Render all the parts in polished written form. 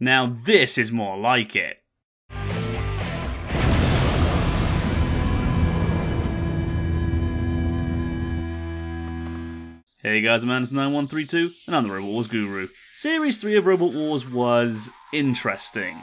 Now this is more like it. Hey guys, I'm Anderson9132 and I'm the Robot Wars Guru. Series 3 of Robot Wars was interesting.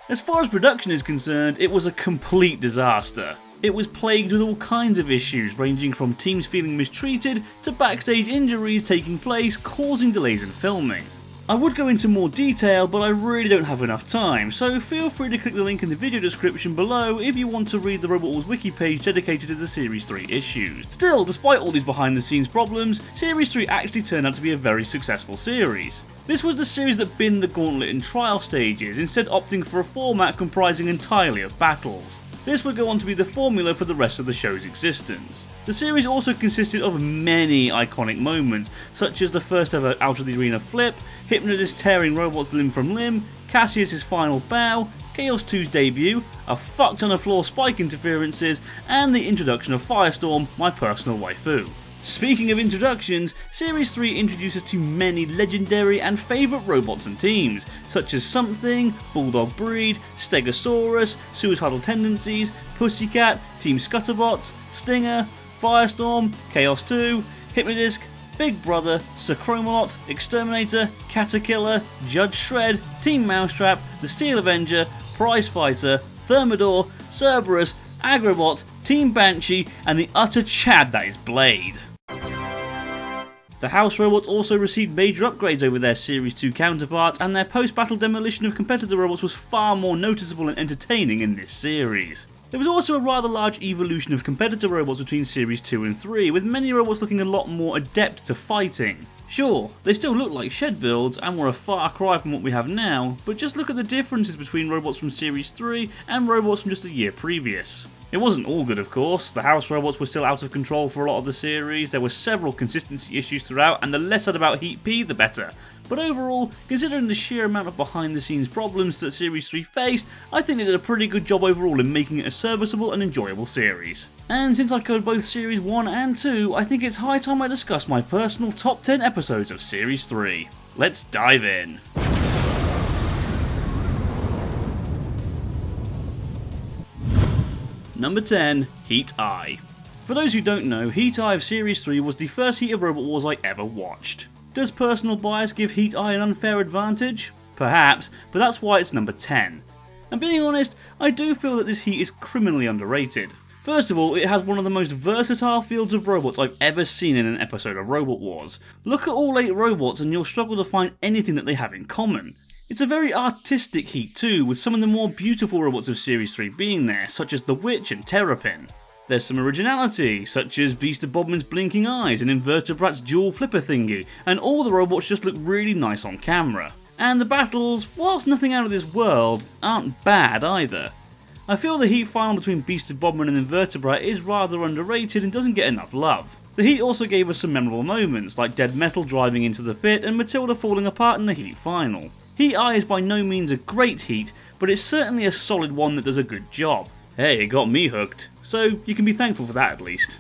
As far as production is concerned, it was a complete disaster. It was plagued with all kinds of issues, ranging from teams feeling mistreated to backstage injuries taking place, causing delays in filming. I would go into more detail, but I really don't have enough time, so feel free to click the link in the video description below if you want to read the Robot Wars wiki page dedicated to the Series 3 issues. Still, despite all these behind the scenes problems, Series 3 actually turned out to be a very successful series. This was the series that binned the gauntlet in trial stages, instead opting for a format comprising entirely of battles. This would go on to be the formula for the rest of the show's existence. The series also consisted of many iconic moments, such as the first ever out of the arena flip, Hypnodisc tearing robots limb from limb, Cassius' final bow, Chaos 2's debut, a fuck ton of floor spike interferences, and the introduction of Firestorm, my personal waifu. Speaking of introductions, Series 3 introduces to many legendary and favourite robots and teams, such as Something, Bulldog Breed, Stegosaurus, Suicidal Tendencies, Pussycat, Team Scutterbots, Stinger, Firestorm, Chaos 2, Hypnodisc, Big Brother, Sir Chromalot, Exterminator, Caterkiller, Judge Shred, Team Mousetrap, the Steel Avenger, Prize Fighter, Thermidor, Cerberus, Agrobot, Team Banshee, and the utter chad that is Blade. The House robots also received major upgrades over their Series 2 counterparts, and their post-battle demolition of competitor robots was far more noticeable and entertaining in this series. There was also a rather large evolution of competitor robots between Series 2 and 3, with many robots looking a lot more adept to fighting. Sure, they still look like shed builds and were a far cry from what we have now, but just look at the differences between robots from Series 3 and robots from just a year previous. It wasn't all good, of course. The House robots were still out of control for a lot of the series, there were several consistency issues throughout, and the less said about Heat P, the better. But overall, considering the sheer amount of behind the scenes problems that Series 3 faced, I think they did a pretty good job overall in making it a serviceable and enjoyable series. And since I covered both Series 1 and 2, I think it's high time I discuss my personal top 10 episodes of Series 3. Let's dive in. Number 10, Heat I. For those who don't know, Heat I of Series 3 was the first Heat of Robot Wars I ever watched. Does personal bias give Heat I an unfair advantage? Perhaps, but that's why it's number 10. And being honest, I do feel that this Heat is criminally underrated. First of all, it has one of the most versatile fields of robots I've ever seen in an episode of Robot Wars. Look at all 8 robots and you'll struggle to find anything that they have in common. It's a very artistic Heat too, with some of the more beautiful robots of Series 3 being there, such as the Witch and Terrapin. There's some originality, such as Beast of Bodman's blinking eyes and Invertebrat's dual flipper thingy, and all the robots just look really nice on camera. And the battles, whilst nothing out of this world, aren't bad either. I feel the Heat final between Beast of Bodman and Invertebrat is rather underrated and doesn't get enough love. The Heat also gave us some memorable moments, like Dead Metal driving into the pit and Matilda falling apart in the Heat final. Heat I is by no means a great Heat, but it's certainly a solid one that does a good job. Hey, it got me hooked, so you can be thankful for that at least.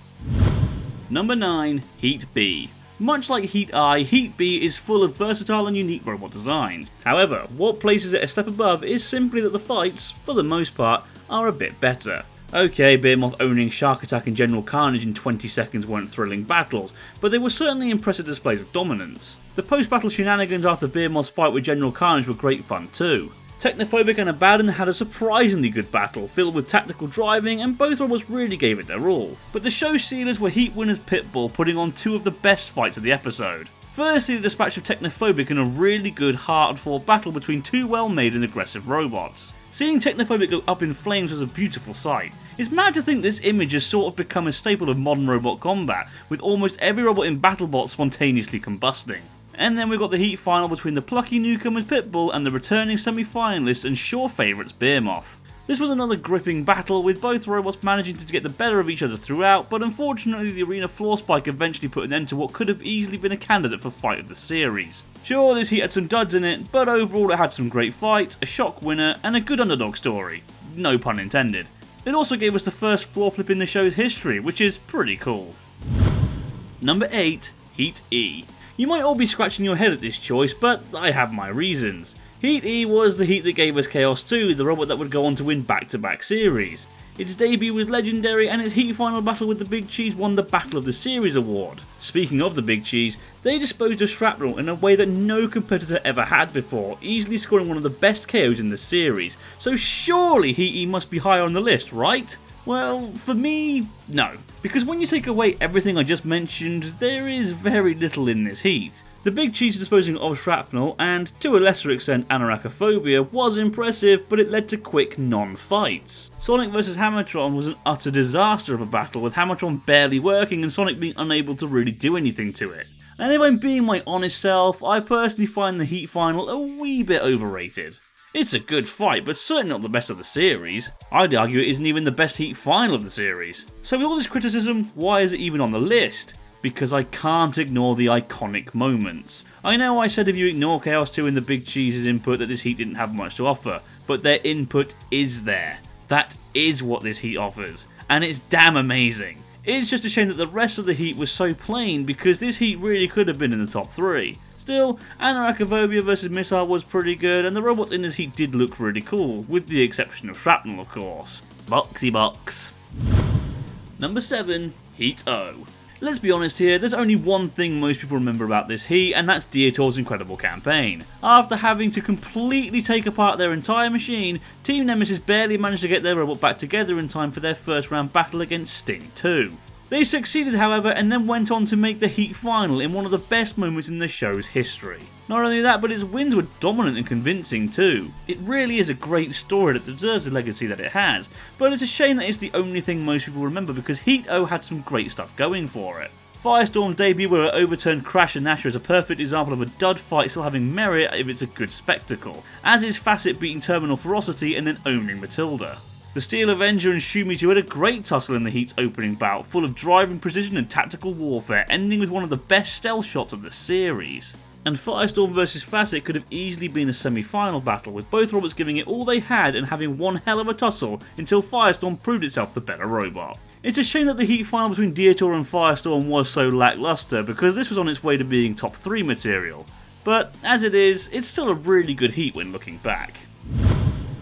Number 9, Heat B. Much like Heat I, Heat B is full of versatile and unique robot designs. However, what places it a step above is simply that the fights, for the most part, are a bit better. Okay, Behemoth owning Shark Attack and General Carnage in 20 seconds weren't thrilling battles, but they were certainly impressive displays of dominance. The post-battle shenanigans after Behemoth's fight with General Carnage were great fun too. Technophobic and Abaddon had a surprisingly good battle, filled with tactical driving, and both robots really gave it their all. But the show sealers were Heat winners Pitbull, putting on 2 of the best fights of the episode. Firstly, the dispatch of Technophobic in a really good hard-fought battle between 2 well-made and aggressive robots. Seeing Technophobic go up in flames was a beautiful sight. It's mad to think this image has sort of become a staple of modern robot combat, with almost every robot in BattleBot spontaneously combusting. And then we've got the Heat final between the plucky newcomers Pitbull and the returning semi-finalists and sure favourites Behemoth. This was another gripping battle, with both robots managing to get the better of each other throughout, but unfortunately the arena floor spike eventually put an end to what could have easily been a candidate for fight of the series. Sure, this Heat had some duds in it, but overall it had some great fights, a shock winner, and a good underdog story. No pun intended. It also gave us the first floor flip in the show's history, which is pretty cool. Number 8, Heat E. You might all be scratching your head at this choice, but I have my reasons. Heat E was the heat that gave us Chaos 2, the robot that would go on to win back-to-back series. Its debut was legendary, and its heat final battle with the Big Cheese won the Battle of the Series award. Speaking of the Big Cheese, they disposed of Shrapnel in a way that no competitor ever had before, easily scoring one of the best KOs in the series, so surely Heat E must be higher on the list, right? Well, for me, no. Because when you take away everything I just mentioned, there is very little in this heat. The Big Cheese disposing of Shrapnel, and to a lesser extent Anarachnophobia, was impressive, but it led to quick non-fights. Sonic vs Hammertron was an utter disaster of a battle, with Hammertron barely working and Sonic being unable to really do anything to it. And if I'm being my honest self, I personally find the Heat Final a wee bit overrated. It's a good fight, but certainly not the best of the series. I'd argue it isn't even the best Heat Final of the series. So with all this criticism, why is it even on the list? Because I can't ignore the iconic moments. I know I said if you ignore Chaos 2 and the Big Cheese's input that this heat didn't have much to offer, but their input is there. That is what this heat offers, and it's damn amazing. It's just a shame that the rest of the heat was so plain, because this heat really could have been in the top 3. Still, Anarachnophobia vs Missile was pretty good, and the robots in this heat did look really cool, with the exception of Shrapnel of course. Boxy box. Number 7, Heat O. Let's be honest here, there's only one thing most people remember about this heat, and that's Dietor's incredible campaign. After having to completely take apart their entire machine, Team Nemesis barely managed to get their robot back together in time for their first round battle against Sting 2. They succeeded however, and then went on to make the heat final in one of the best moments in the show's history. Not only that, but its wins were dominant and convincing too. It really is a great story that deserves the legacy that it has, but it's a shame that it's the only thing most people remember because Heat O had some great stuff going for it. Firestorm's debut where it overturned Crash and Nasher is a perfect example of a dud fight still having merit if it's a good spectacle, as is Facet beating Terminal Ferocity and then owning Matilda. The Steel Avenger and Shumizu had a great tussle in the Heat's opening bout, full of driving precision and tactical warfare, ending with one of the best stealth shots of the series. And Firestorm vs Facet could have easily been a semi-final battle, with both robots giving it all they had and having one hell of a tussle until Firestorm proved itself the better robot. It's a shame that the heat final between Dietor and Firestorm was so lackluster, because this was on its way to being top 3 material. But as it is, it's still a really good heat when looking back.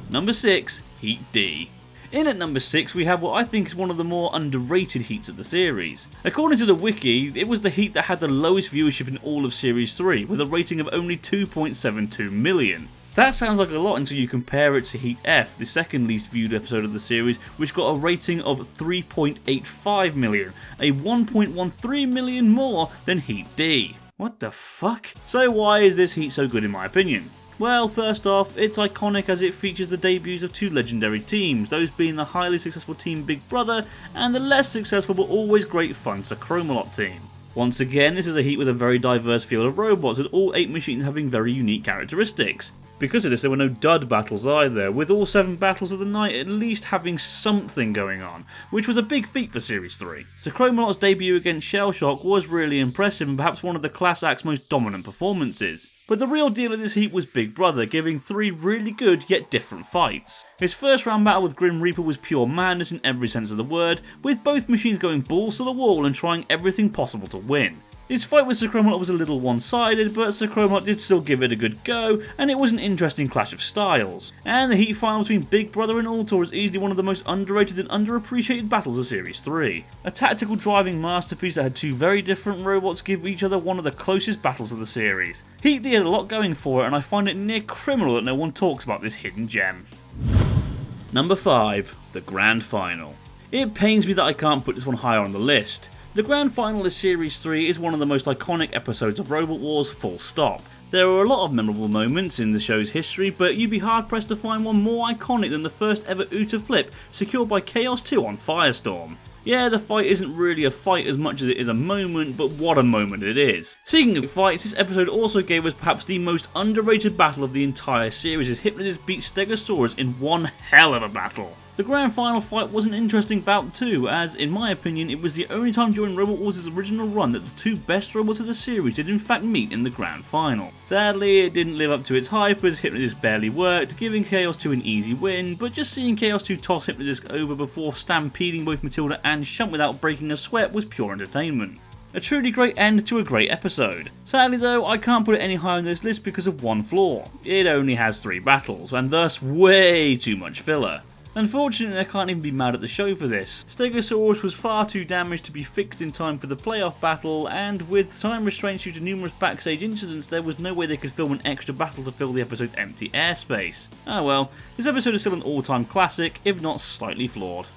Number 6, Heat D. In at number 6 we have what I think is one of the more underrated heats of the series. According to the wiki, it was the heat that had the lowest viewership in all of Series 3, with a rating of only 2.72 million. That sounds like a lot until you compare it to Heat F, the second least viewed episode of the series, which got a rating of 3.85 million, a 1.13 million more than Heat D. What the fuck? So why is this heat so good in my opinion? Well, first off, it's iconic as it features the debuts of two legendary teams, those being the highly successful team Big Brother and the less successful but always great fun Chromalot team. Once again, this is a heat with a very diverse field of robots, with all 8 machines having very unique characteristics. Because of this, there were no dud battles either, with all 7 battles of the night at least having something going on, which was a big feat for Series 3. Chromalot's debut against Shellshock was really impressive and perhaps one of the class act's most dominant performances. But the real deal of this heat was Big Brother, giving 3 really good yet different fights. His first round battle with Grim Reaper was pure madness in every sense of the word, with both machines going balls to the wall and trying everything possible to win. His fight with Chromalot was a little one-sided, but Chromalot did still give it a good go, and it was an interesting clash of styles. And the heat final between Big Brother and Ultor is easily one of the most underrated and underappreciated battles of Series 3. A tactical driving masterpiece that had 2 very different robots give each other one of the closest battles of the series. Heat D had a lot going for it, and I find it near criminal that no one talks about this hidden gem. Number 5. The Grand Final. It pains me that I can't put this one higher on the list. The Grand Final of Series 3 is one of the most iconic episodes of Robot Wars, full stop. There are a lot of memorable moments in the show's history, but you'd be hard pressed to find one more iconic than the first ever Uta flip secured by Chaos 2 on Firestorm. Yeah, the fight isn't really a fight as much as it is a moment, but what a moment it is. Speaking of fights, this episode also gave us perhaps the most underrated battle of the entire series as Hypnotist beat Stegosaurus in one hell of a battle. The Grand Final fight was an interesting bout too, as in my opinion it was the only time during Robot Wars' original run that the 2 best robots of the series did in fact meet in the Grand Final. Sadly, it didn't live up to its hype as Hypnotist barely worked, giving Chaos 2 an easy win, but just seeing Chaos 2 toss Hypnotist over before stampeding both Matilda and Shunt without breaking a sweat was pure entertainment. A truly great end to a great episode. Sadly though, I can't put it any higher on this list because of one flaw. It only has 3 battles, and thus way too much filler. Unfortunately, I can't even be mad at the show for this. Stegosaurus was far too damaged to be fixed in time for the playoff battle, and with time restraints due to numerous backstage incidents, there was no way they could film an extra battle to fill the episode's empty airspace. Ah well, this episode is still an all-time classic, if not slightly flawed.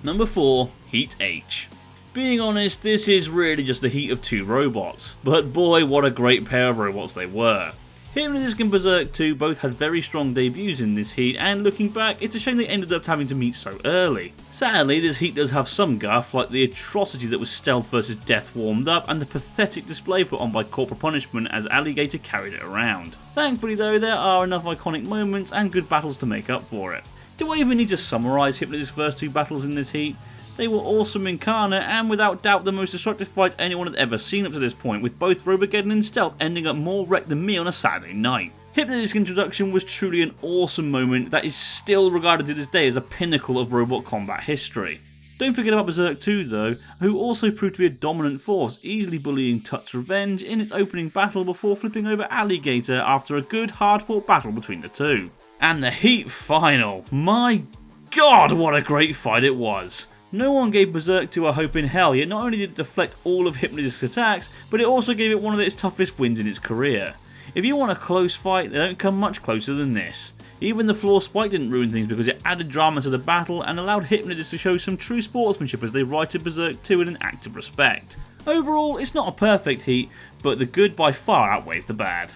Number 4, Heat H. Being honest, this is really just the heat of 2 robots, but boy what a great pair of robots they were. Hypnodisc and Berserk 2 both had very strong debuts in this heat, and looking back, it's a shame they ended up having to meet so early. Sadly, this heat does have some guff, like the atrocity that was Stealth vs Death warmed up, and the pathetic display put on by Corporal Punishment as Alligator carried it around. Thankfully though, there are enough iconic moments and good battles to make up for it. Do I even need to summarise Hypnodisc's first 2 battles in this heat? They were awesome incarnate, and without doubt the most destructive fights anyone had ever seen up to this point, with both Robogeddon and Stealth ending up more wrecked than me on a Saturday night. Hypnodisc's introduction was truly an awesome moment that is still regarded to this day as a pinnacle of robot combat history. Don't forget about Berserk 2 though, who also proved to be a dominant force, easily bullying Tut's Revenge in its opening battle before flipping over Alligator after a good hard fought battle between the two. And the Heat Final, my god what a great fight it was! No one gave Berserk 2 a hope in hell, yet not only did it deflect all of Hypnodisc's attacks, but it also gave it one of its toughest wins in its career. If you want a close fight, they don't come much closer than this. Even the floor spike didn't ruin things because it added drama to the battle and allowed Hypnodisc to show some true sportsmanship as they righted Berserk 2 in an act of respect. Overall, it's not a perfect heat, but the good by far outweighs the bad.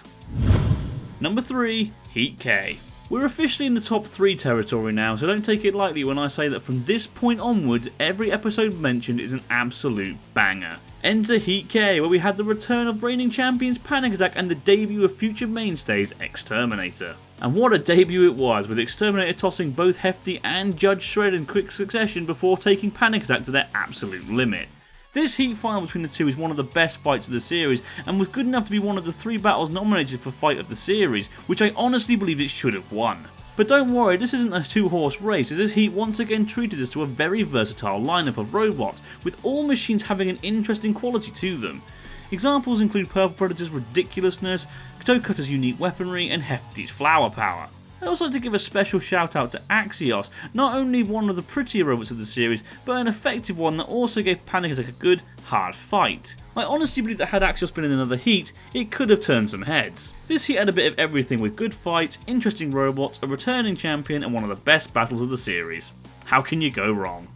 Number 3, Heat K. We're officially in the top 3 territory now, so don't take it lightly when I say that from this point onwards, every episode mentioned is an absolute banger. Enter Heat K, where we had the return of reigning champions Panic Attack and the debut of future mainstays Exterminator. And what a debut it was, with Exterminator tossing both Hefty and Judge Shred in quick succession before taking Panic Attack to their absolute limit. This heat final between the two is one of the best fights of the series, and was good enough to be one of the 3 battles nominated for Fight of the Series, which I honestly believe it should have won. But don't worry, this isn't a 2-horse race, as this heat once again treated us to a very versatile lineup of robots, with all machines having an interesting quality to them. Examples include Purple Predator's ridiculousness, Toe Cutter's unique weaponry, and Hefty's flower power. I'd also like to give a special shout out to Axios, not only one of the prettier robots of the series, but an effective one that also gave Panic Attack a good, hard fight. I honestly believe that had Axios been in another heat, it could have turned some heads. This heat had a bit of everything with good fights, interesting robots, a returning champion, and one of the best battles of the series. How can you go wrong?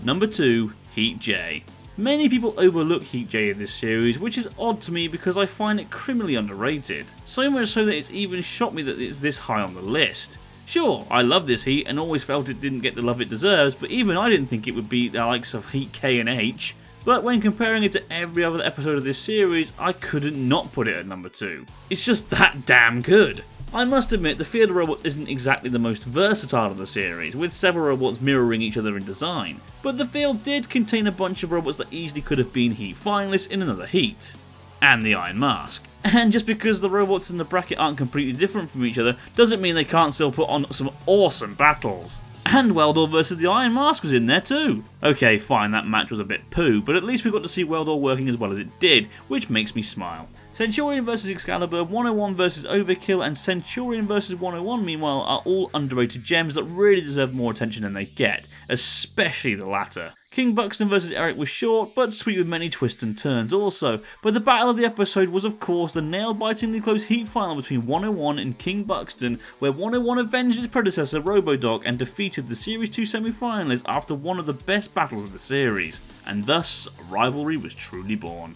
Number 2, Heat J. Many people overlook Heat J in this series, which is odd to me because I find it criminally underrated. So much so that it's even shocked me that it's this high on the list. Sure, I love this heat and always felt it didn't get the love it deserves, but even I didn't think it would beat the likes of Heat K and H. But when comparing it to every other episode of this series, I couldn't not put it at number 2. It's just that damn good. I must admit, the field of robots isn't exactly the most versatile of the series, with several robots mirroring each other in design, but the field did contain a bunch of robots that easily could have been heat finalists in another heat. And the Iron Mask. And just because the robots in the bracket aren't completely different from each other, doesn't mean they can't still put on some awesome battles. And Weldor vs the Iron Mask was in there too. Okay, fine, that match was a bit poo, but at least we got to see Weldor working as well as it did, which makes me smile. Centurion vs Excalibur, 101 vs Overkill, and Centurion vs 101 meanwhile are all underrated gems that really deserve more attention than they get, especially the latter. King Buxton vs Eric was short, but sweet with many twists and turns also, but the battle of the episode was of course the nail-bitingly close heat final between 101 and King Buxton, where 101 avenged its predecessor Robodog and defeated the Series 2 semi-finalists after one of the best battles of the series, and thus a rivalry was truly born.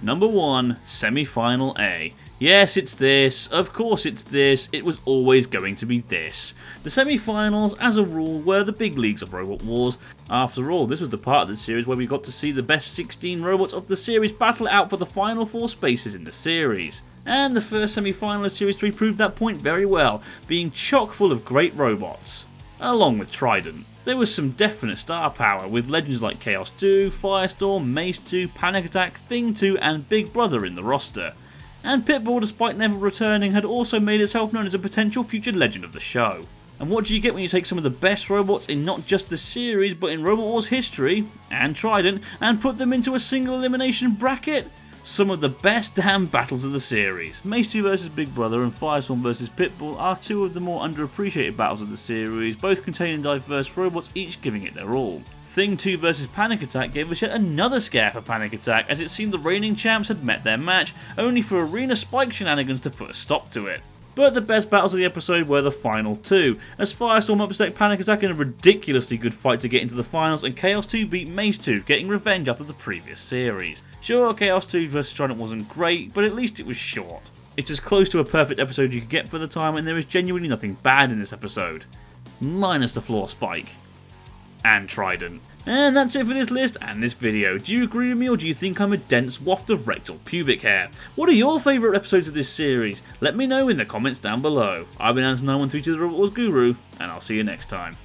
Number 1, SemiFinal A. Yes, it's this. Of course it's this. It was always going to be this. The semi-finals, as a rule, were the big leagues of Robot Wars. After all, this was the part of the series where we got to see the best 16 robots of the series battle it out for the final 4 spaces in the series. And the first semi-final of Series 3 proved that point very well, being chock full of great robots. Along with Trident. There was some definite star power, with legends like Chaos 2, Firestorm, Mace 2, Panic Attack, Thing 2 and Big Brother in the roster. And Pitbull, despite never returning, had also made itself known as a potential future legend of the show. And what do you get when you take some of the best robots in not just the series but in Robot Wars history, and Trident, and put them into a single elimination bracket? Some of the best damn battles of the series. Mace 2 vs Big Brother and Firestorm vs Pitbull are two of the more underappreciated battles of the series, both containing diverse robots each giving it their all. Thing 2 vs Panic Attack gave us yet another scare for Panic Attack, as it seemed the reigning champs had met their match, only for arena spike shenanigans to put a stop to it. But the best battles of the episode were the final two, as Firestorm upset Panic Attack in a ridiculously good fight to get into the finals, and Chaos 2 beat Mace 2, getting revenge after the previous series. Sure, Chaos 2 vs Trident wasn't great, but at least it was short. It's as close to a perfect episode you could get for the time, and there is genuinely nothing bad in this episode. Minus the floor spike. And Trident. And that's it for this list and this video. Do you agree with me, or do you think I'm a dense waft of rectal pubic hair? What are your favourite episodes of this series? Let me know in the comments down below. I've been Anson913, the Robot Wars Guru, and I'll see you next time.